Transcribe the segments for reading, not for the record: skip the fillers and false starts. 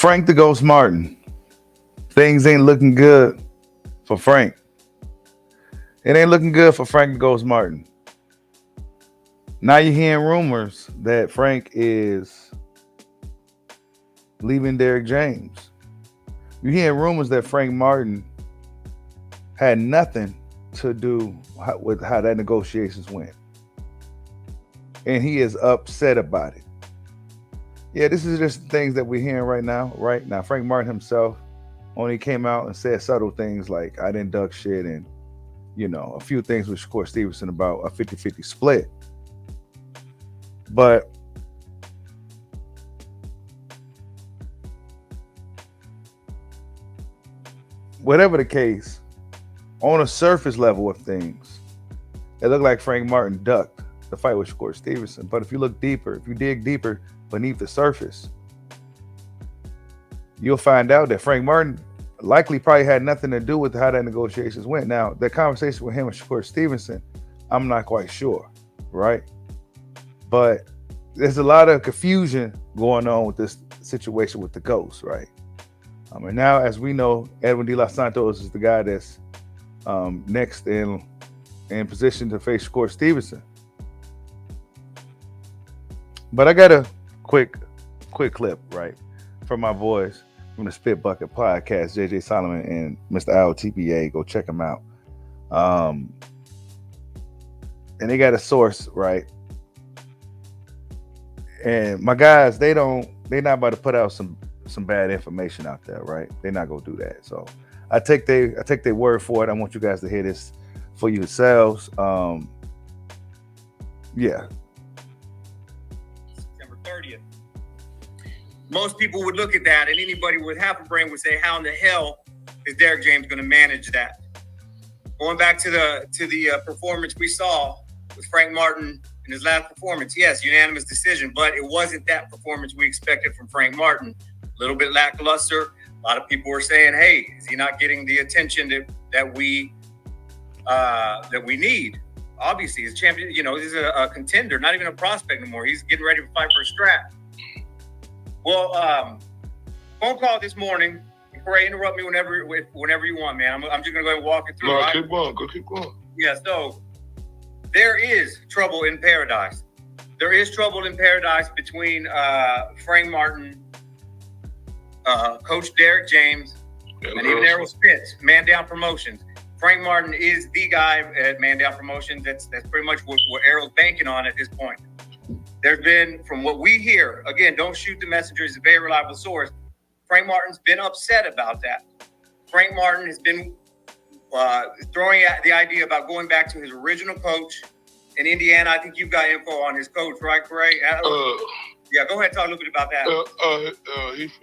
Frank the Ghost Martin. Things ain't looking good for Frank. It ain't looking good for Frank the Ghost Martin. Now you're hearing rumors that Frank is leaving Derrick James. You're hearing rumors that Frank Martin had nothing to do with how that negotiations went. And he is upset about it. Yeah, this is just things that we're hearing right now. Right now, Frank Martin himself only came out and said subtle things like, I didn't duck shit, and, a few things with Shakur Stevenson about a 50-50 split. But whatever the case, on a surface level of things, it looked like Frank Martin ducked the fight with Shakur Stevenson. But if you look deeper, if you dig deeper beneath the surface, you'll find out that Frank Martin likely probably had nothing to do with how that negotiations went. Now, the conversation with him and Shakur Stevenson, I'm not quite sure, right? But there's a lot of confusion going on with this situation with the Ghost, right? And now, as we know, Edwin De Los Santos is the guy that's next in position to face Shakur Stevenson. But I got a quick clip, right, from my boys from the Spit Bucket Podcast, JJ Solomon and Mr. Al TBA. Go check them out. And they got a source, right? And my guys, they're not about to put out some bad information out there, right? They're not gonna do that. So I take their word for it. I want you guys to hear this for yourselves. Yeah. September 30th. Most people would look at that, and anybody with half a brain would say, how in the hell is Derrick James going to manage that? Going back to the performance we saw with Frank Martin in his last performance, yes, unanimous decision, but it wasn't that performance we expected from Frank Martin. A little bit lackluster. A lot of people were saying, hey, is he not getting the attention that we need? Obviously, he's champion, he's a contender, not even a prospect anymore. He's getting ready to fight for a strap. Well, phone call this morning. Corey, interrupt me whenever you want, man. I'm just going to go ahead and walk it through. No, right? keep going. Keep going. Yeah, so there is trouble in paradise. There is trouble in paradise between Frank Martin, Coach Derrick James, and even Errol Spence, Man Down Promotions. Frank Martin is the guy at Man Down Promotions. That's pretty much what Errol's banking on at this point. There's been, from what we hear, again, don't shoot the messenger, it's a very reliable source. Frank Martin's been upset about that. Frank Martin has been throwing out the idea about going back to his original coach in Indiana. I think you've got info on his coach, right, Corey? Yeah, go ahead and talk a little bit about that.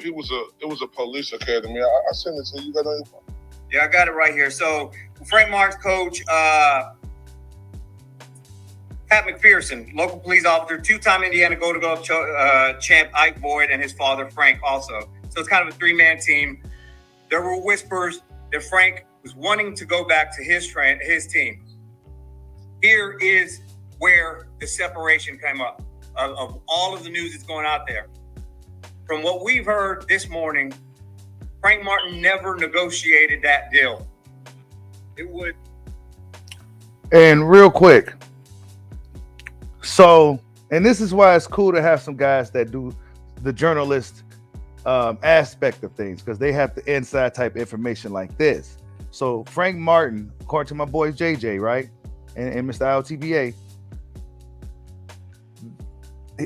It was a police academy. I sent it to you. You got info? Yeah, I got it right here. So Frank Martin's coach, Pat McPherson, local police officer, two-time Indiana Golden Glove champ Ike Boyd, and his father Frank also. So it's kind of a three-man team. There were whispers that Frank was wanting to go back to his team. Here is where the separation came up of all of the news that's going out there. From what we've heard this morning, Frank Martin never negotiated that deal. It would. And real quick, so, and this is why it's cool to have some guys that do the journalist aspect of things, because they have the inside type information like this. So Frank Martin, according to my boy JJ, right, and Mr. LTBA,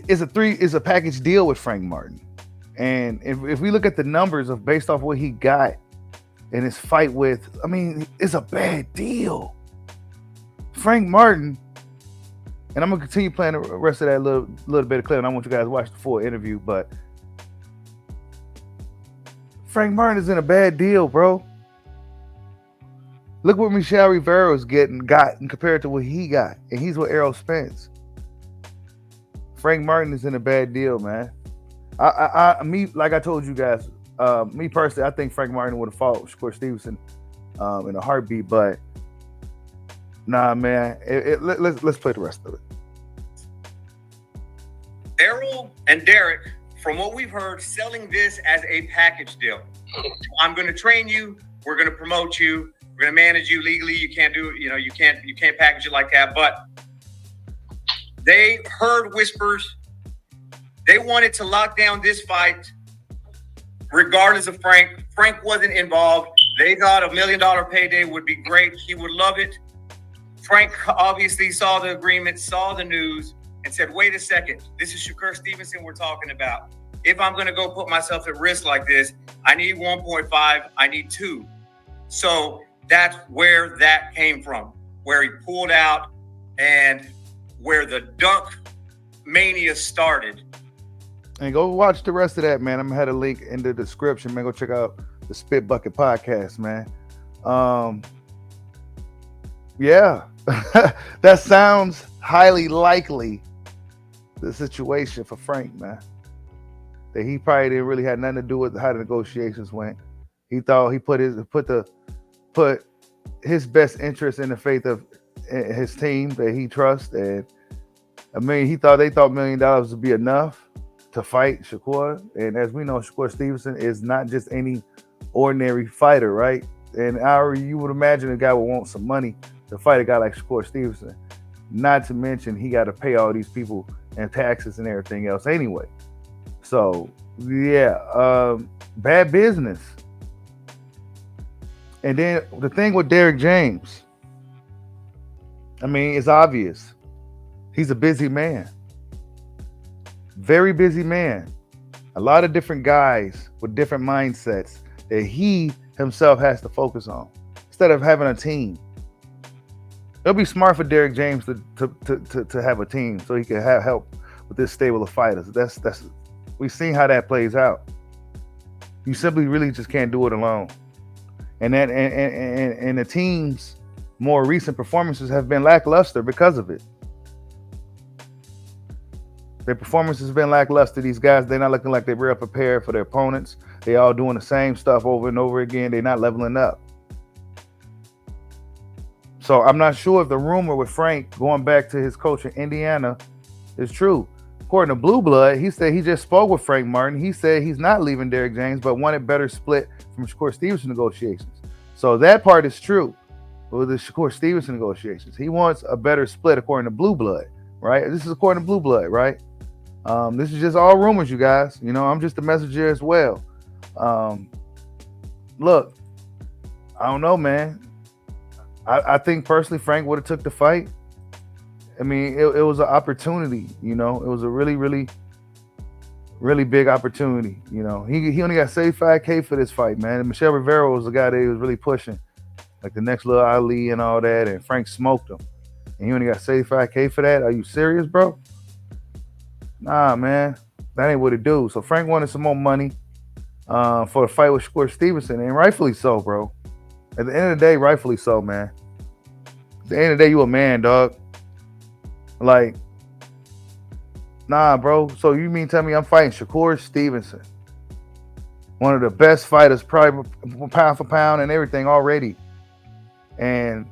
is a package deal with Frank Martin. And if we look at the numbers of based off what he got in his fight with, I mean, it's a bad deal. Frank Martin, and I'm gonna continue playing the rest of that little bit of clip, and I want you guys to watch the full interview, but Frank Martin is in a bad deal, bro. Look what Michelle Rivera's gotten compared to what he got, and he's with Errol Spence. Frank Martin is in a bad deal, man. Like I told you guys, me personally, I think Frank Martin would have fought Shakur Stevenson in a heartbeat, but nah, man. Let's play the rest of it. Errol and Derrick from what we've heard, selling this as a package deal. I'm going to train you. We're going to promote you. We're going to manage you legally. You can't do it. You can't package it like that. But they heard whispers. They wanted to lock down this fight regardless of Frank. Frank wasn't involved. They thought $1 million payday would be great. He would love it. Frank obviously saw the agreement, saw the news, and said, wait a second, this is Shakur Stevenson we're talking about. If I'm going to go put myself at risk like this, I need 1.5, I need 2. So that's where that came from, where he pulled out and where the dunk mania started. And go watch the rest of that, man. I'm going to have a link in the description, man. Go check out the Spit Bucket podcast, man. Yeah, that sounds highly likely the situation for Frank, man. That he probably didn't really have nothing to do with how the negotiations went. He thought he put his best interest in the faith of his team that he trusts, and I mean, they thought $1 million would be enough to fight Shakur. And as we know, Shakur Stevenson is not just any ordinary fighter, right? And you would imagine a guy would want some money to fight a guy like Shakur Stevenson. Not to mention he got to pay all these people and taxes and everything else anyway. So yeah, bad business. And then the thing with Derrick James, I mean, it's obvious. He's a busy man. Very busy man. A lot of different guys with different mindsets that he himself has to focus on instead of having a team. It'll be smart for Derrick James to have a team so he can have help with this stable of fighters. That's we've seen how that plays out. You simply really just can't do it alone. And that and the team's more recent performances have been lackluster because of it. Their performance has been lackluster. These guys, they're not looking like they're real prepared for their opponents. They all doing the same stuff over and over again. They're not leveling up. So I'm not sure if the rumor with Frank going back to his coach in Indiana is true. According to Blue Blood, he said he just spoke with Frank Martin. He said he's not leaving Derrick James, but wanted better split from Shakur Stevenson negotiations. So that part is true with the Shakur Stevenson negotiations. He wants a better split according to Blue Blood, right? This is according to Blue Blood, right? This is just all rumors, you guys. You know, I'm just a messenger as well. Look, I don't know, man. I think personally Frank would have took the fight. I mean, it was an opportunity, you know. It was a really, really, really big opportunity, you know. He only got $75K for this fight, man. And Michelle Rivera was the guy that he was really pushing, like the next little Ali and all that, and Frank smoked him. And he only got $75K for that? Are you serious, bro? Nah, man. That ain't what it do. So Frank wanted some more money for a fight with Shakur Stevenson, and rightfully so, bro. At the end of the day, rightfully so, man. At the end of the day, you a man, dog. Like, nah, bro. So you mean tell me I'm fighting Shakur Stevenson, one of the best fighters, probably pound for pound and everything already, and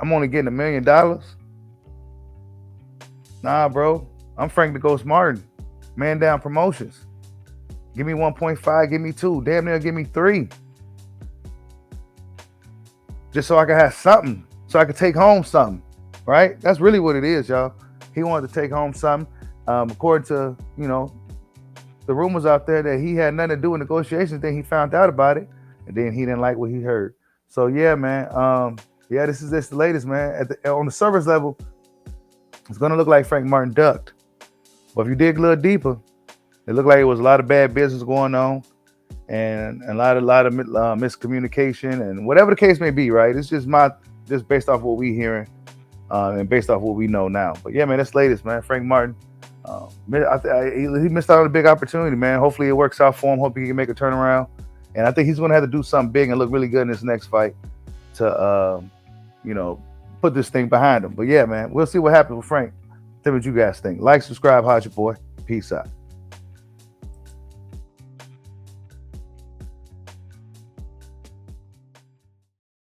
I'm only getting $1 million? Nah, bro. I'm Frank the Ghost Martin, Man Down Promotions. Give me 1.5, give me 2, damn near give me 3. Just so I can have something, so I can take home something, right? That's really what it is, y'all. He wanted to take home something. According to, you know, the rumors out there that he had nothing to do with negotiations, then he found out about it, and then he didn't like what he heard. So yeah, man. Yeah, this is the latest, man. On the surface level, it's gonna look like Frank Martin ducked. But if you dig a little deeper, it looked like it was a lot of bad business going on, and a lot of miscommunication, and whatever the case may be, right? It's just based off what we hearing, and based off what we know now. But yeah, man, that's the latest, man. Frank Martin, he missed out on a big opportunity, man. Hopefully it works out for him. Hope he can make a turnaround, and I think he's gonna have to do something big and look really good in this next fight to, you know, put this thing behind him. But yeah, man, we'll see what happens with Frank. Tell me what you guys think. Like, subscribe, hot your boy. Peace out.